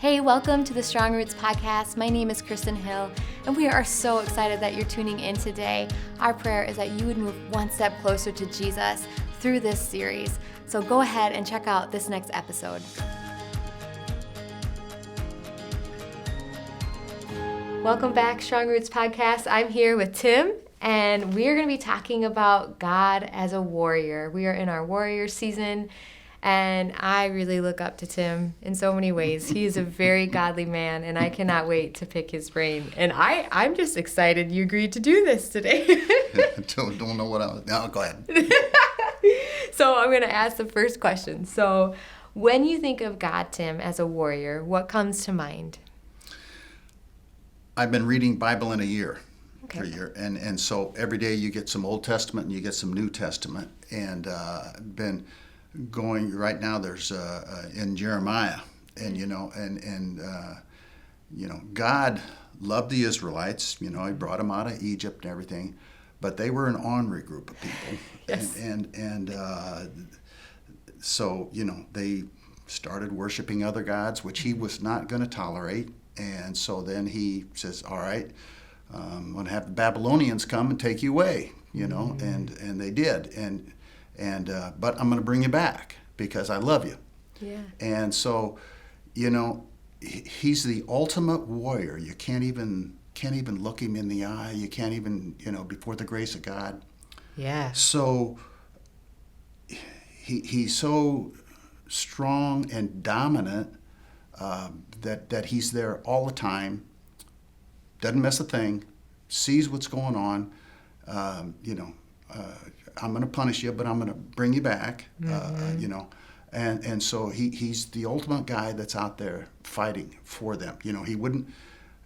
Hey, welcome to the Strong Roots podcast. My name is Kristin Hill, and we are so excited that you're tuning in today. Our prayer is that you would move one step closer to Jesus through this series. So go ahead and check out this next episode. Welcome back, Strong Roots podcast. I'm here with Tim, and we are going to be talking about God as a warrior. We are in our warrior season. And I really look up to Tim in so many ways. He is a very godly man, and I cannot wait to pick his brain. And I'm just excited you agreed to do this today. Don't know what I was... No, go ahead. So I'm going to ask the first question. So when you think of God, Tim, as a warrior, what comes to mind? I've been reading Bible in a year. Okay. For a year. And so every day you get some Old Testament and you get some New Testament. And been... going right now, there's in Jeremiah, and God loved the Israelites. He brought them out of Egypt and everything, but they were an ornery group of people. Yes. So they started worshiping other gods, which he was not going to tolerate. And so then he says, "All right, I'm going to have the Babylonians come and take you away." And they did. But I'm going to bring you back because I love you. Yeah. And so, he's the ultimate warrior. You can't even look him in the eye. You can't even, before the grace of God. Yeah. So he's so strong and dominant that he's there all the time. Doesn't miss a thing. Sees what's going on. I'm going to punish you, but I'm going to bring you back, and so he's the ultimate guy that's out there fighting for them. He wouldn't,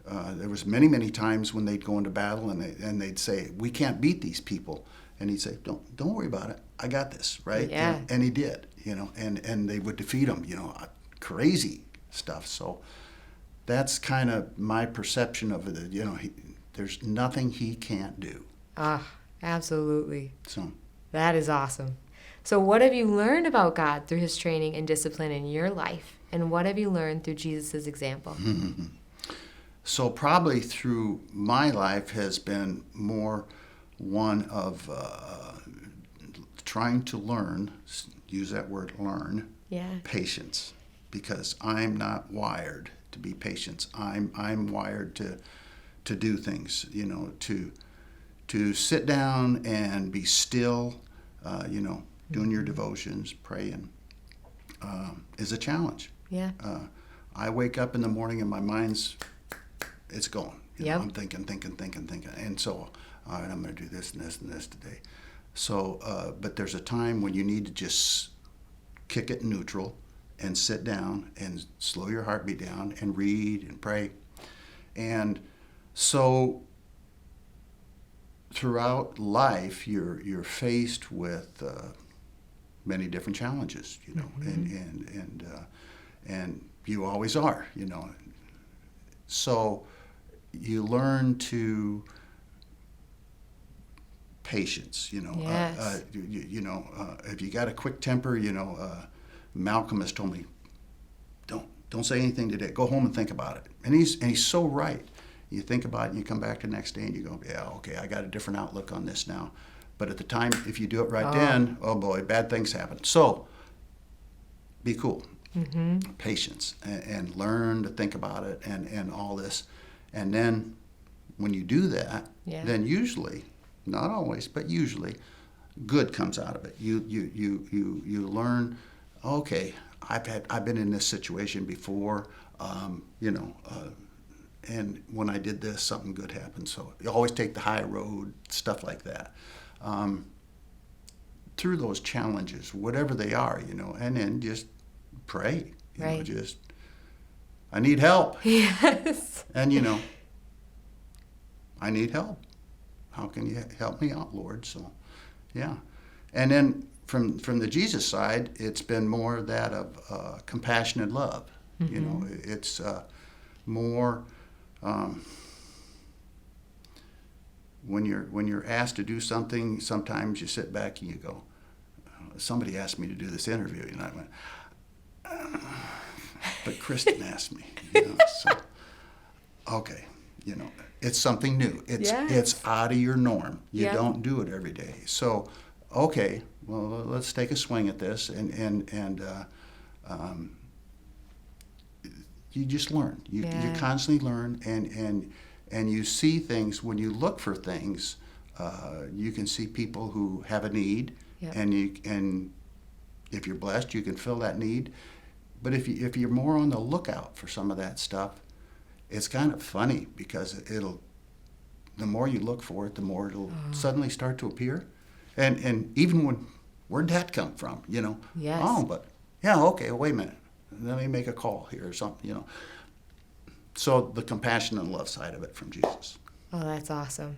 there was many times when they'd go into battle and they'd say, "We can't beat these people," and he'd say, don't worry about it, I got this, right? Yeah. And he did, and they would defeat him, crazy stuff. So that's kind of my perception of it, there's nothing he can't do. Absolutely. So that is awesome. So what have you learned about God through his training and discipline in your life? And what have you learned through Jesus' example? So probably through my life has been more one of trying to learn, use that word learn, patience. Because I'm not wired to be patient. I'm wired to do things, to sit down and be still, doing your devotions, praying, is a challenge. Yeah. I wake up in the morning and my mind's, it's going. Yep. I'm thinking. And so, all right, I'm going to do this and this and this today. So, but there's a time when you need to just kick it neutral and sit down and slow your heartbeat down and read and pray. And so, throughout life, you're faced with many different challenges, and you always are, So you learn to patience, Yes. If you got a quick temper, Malcolm has told me, don't say anything today. Go home and think about it. And he's so right. You think about it and you come back the next day and you go, yeah, okay, I got a different outlook on this now. But at the time, if you do it right then, oh boy, bad things happen. So be cool, patience, and learn to think about it and all this. And then when you do that, then usually, not always, but usually, good comes out of it. You learn, okay, I've been in this situation before, and when I did this, something good happened. So you always take the high road, stuff like that. Through those challenges, whatever they are, and then just pray. I need help. Yes. And, I need help. How can you help me out, Lord? So, yeah. And then from the Jesus side, it's been more that of compassionate love. It's more... when you're asked to do something, sometimes you sit back and you go, somebody asked me to do this interview, and I went, But Kristin asked me, so, okay, it's something new. It's out of your norm. You don't do it every day. So, okay, well, let's take a swing at this, and you just learn. You constantly learn, and you see things. When you look for things, you can see people who have a need, and if you're blessed, you can fill that need. But if you're more on the lookout for some of that stuff, it's kind of funny because the more you look for it, the more it'll suddenly start to appear. And even where'd that come from? Yes. Okay, wait a minute. Let me make a call here or something, So the compassion and love side of it from Jesus. Oh, that's awesome.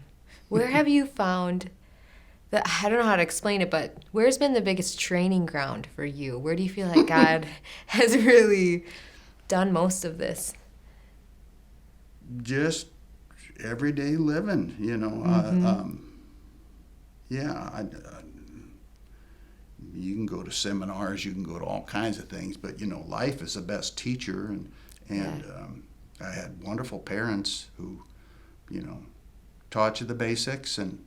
Where have you found I don't know how to explain it, but where's been the biggest training ground for you? Where do you feel like God has really done most of this? Just everyday living, you can go to seminars, you can go to all kinds of things, but life is the best teacher, and I had wonderful parents who, taught you the basics and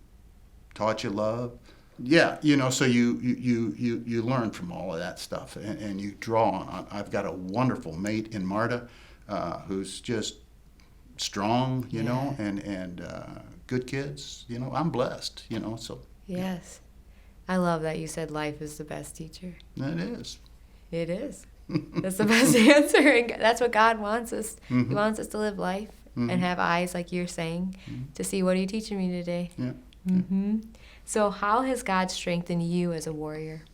taught you love. So you learn from all of that stuff, and you draw on. I've got a wonderful mate in Marta, who's just strong, and good kids. I'm blessed, so. Yes. I love that you said life is the best teacher. It is. It is. That's the best answer. And that's what God wants us. Mm-hmm. He wants us to live life and have eyes, like you're saying, to see, what are you teaching me today? Yeah. Mm-hmm. So how has God strengthened you as a warrior?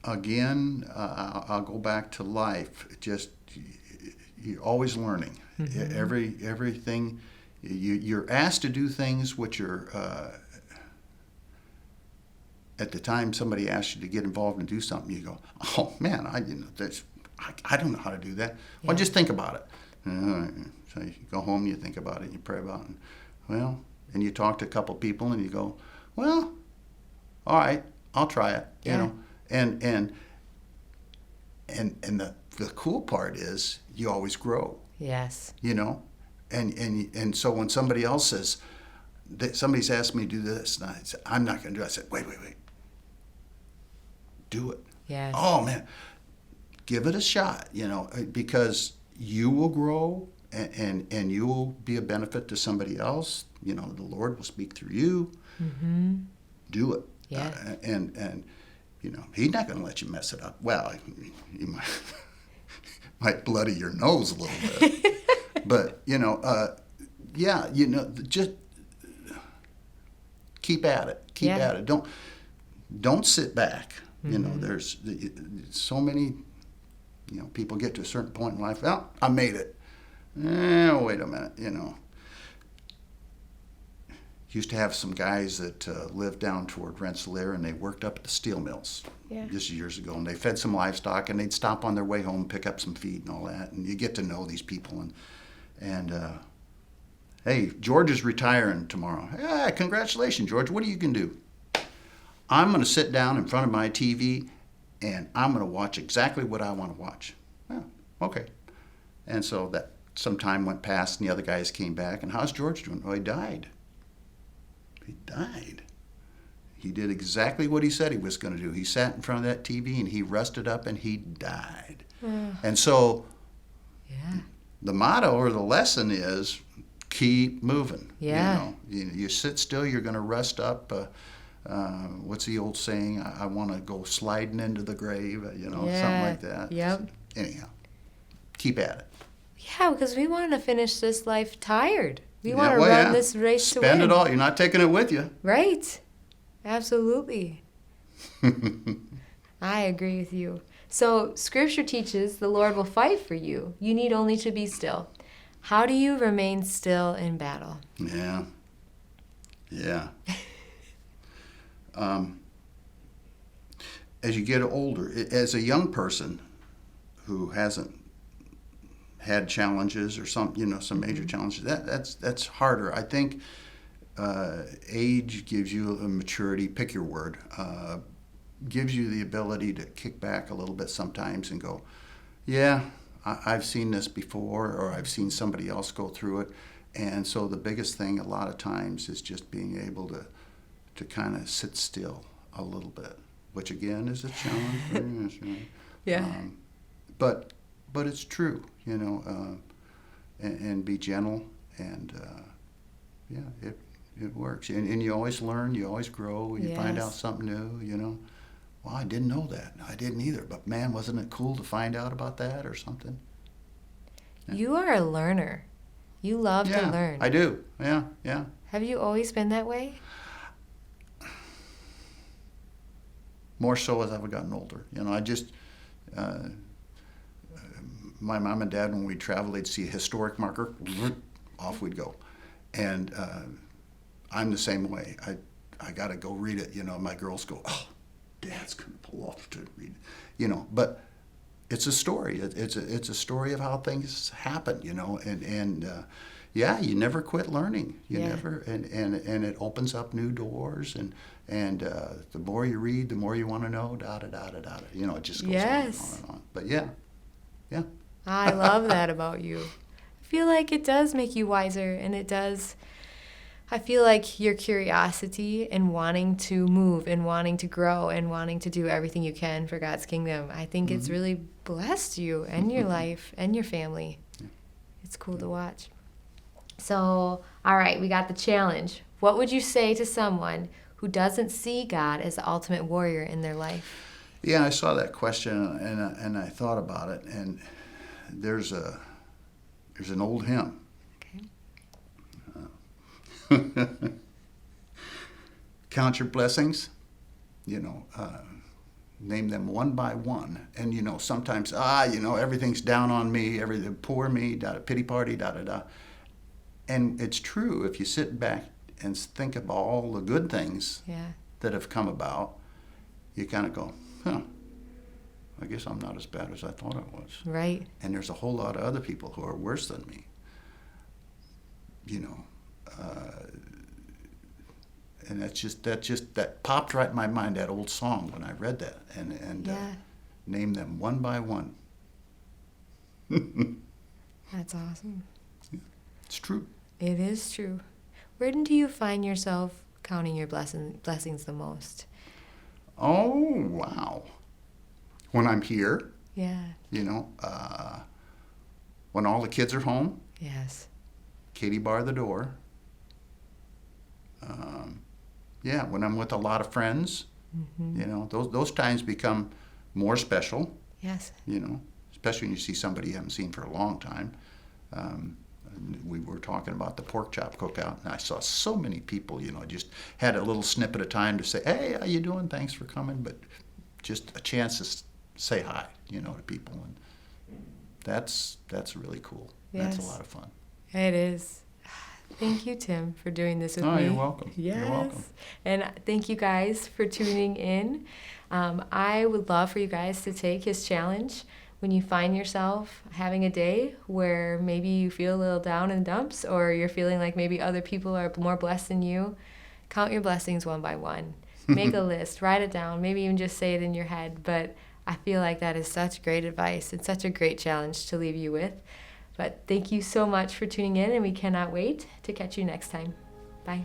Again, I'll go back to life. Just you're always learning. Everything. You're asked to do things which are, at the time somebody asks you to get involved and do something, you go, oh man, I don't know how to do that. Well, just think about it. So you go home, you think about it, you pray about it. And you talk to a couple people and you go, well, all right, I'll try it. And the cool part is you always grow. Yes. And so when somebody else says, somebody's asked me to do this, and I said, I'm not going to do it. I said, wait. Do it. Yes. Oh, man. Give it a shot, because you will grow and you will be a benefit to somebody else. The Lord will speak through you. Mm-hmm. Do it. Yeah. And He's not going to let you mess it up. Well, he might bloody your nose a little bit. But, just keep at it. Keep at it. Don't sit back. There's so many, people get to a certain point in life. Well, I made it. Wait a minute, Used to have some guys that lived down toward Rensselaer, and they worked up at the steel mills just years ago. And they fed some livestock, and they'd stop on their way home, pick up some feed and all that. And you get to know these people. And hey, George is retiring tomorrow. Hey, congratulations, George. What are you going to do? I'm going to sit down in front of my TV, and I'm going to watch exactly what I want to watch. Oh, okay. And so that some time went past, and the other guys came back. And how's George doing? Oh, he died. He died. He did exactly what he said he was going to do. He sat in front of that TV, and he rested up, and he died. And so the motto or the lesson is keep moving. Yeah. You sit still, you're going to rest up. What's the old saying? I want to go sliding into the grave, something like that. Yep. Anyhow, keep at it. Yeah, because we want to finish this life tired. We want to run this race to win. Spend it all. You're not taking it with you. Right. Absolutely. I agree with you. So Scripture teaches the Lord will fight for you. You need only to be still. How do you remain still in battle? Yeah. As you get older, as a young person who hasn't had challenges or some major challenges, that's harder. I think age gives you a maturity. Pick your word. gives you the ability to kick back a little bit sometimes and go, yeah, I've seen this before, or I've seen somebody else go through it. And so the biggest thing a lot of times is just being able to kind of sit still a little bit, which again is a challenge for us, right? Yeah. But it's true, you know, and be gentle, and yeah, it works. And you always learn, you always grow, you find out something new, you know. Well, I didn't know that. I didn't either. But man, wasn't it cool to find out about that or something? Yeah. You are a learner. You love to learn. I do. Yeah. Have you always been that way? More so as I've gotten older. You know, I just, my mom and dad, when we'd travel, they'd see a historic marker, off we'd go. And I'm the same way. I got to go read it. You know, my girls go, oh, Dad's going to pull off to read it. You know, but it's a story. It's a story of how things happen, you know, and yeah, you never quit learning. You never, and it opens up new doors, and the more you read, the more you want to know, you know, it just goes on and on. But yeah. I love that about you. I feel like it does make you wiser, and it does. I feel like your curiosity and wanting to move and wanting to grow and wanting to do everything you can for God's kingdom, I think it's really blessed you and your life and your family. Yeah. It's cool to watch. So, all right, we got the challenge. What would you say to someone who doesn't see God as the ultimate warrior in their life? Yeah, I saw that question and I thought about it, and there's an old hymn. Count your blessings, you know, name them one by one. And, you know, sometimes, you know, everything's down on me, everything, poor me, pity party, And it's true, if you sit back and think of all the good things that have come about, you kind of go, I guess I'm not as bad as I thought I was. Right. And there's a whole lot of other people who are worse than me, you know. And that popped right in my mind, that old song when I read that, and name them one by one. That's awesome. It's true. It is true. Where do you find yourself counting your blessings the most? Oh, wow. When I'm here. Yeah. You know, when all the kids are home. Yes. Katie bar the door. When I'm with a lot of friends, you know, those times become more special. Yes. You know, especially when you see somebody you haven't seen for a long time. We were talking about the pork chop cookout, and I saw so many people, you know, just had a little snippet of time to say, hey, how you doing? Thanks for coming. But just a chance to say hi, you know, to people. And that's really cool. Yes. That's a lot of fun. It is. Thank you, Tim, for doing this with me. Oh, you're welcome. Yes. You're welcome. And thank you guys for tuning in. I would love for you guys to take his challenge. When you find yourself having a day where maybe you feel a little down in the dumps, or you're feeling like maybe other people are more blessed than you, count your blessings one by one. Make a list, write it down, maybe even just say it in your head. But I feel like that is such great advice and such a great challenge to leave you with. But thank you so much for tuning in, and we cannot wait to catch you next time. Bye.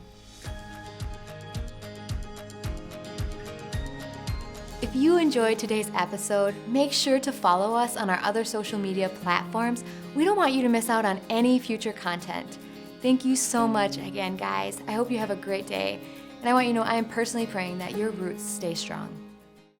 If you enjoyed today's episode, make sure to follow us on our other social media platforms. We don't want you to miss out on any future content. Thank you so much again, guys. I hope you have a great day. And I want you to know I am personally praying that your roots stay strong.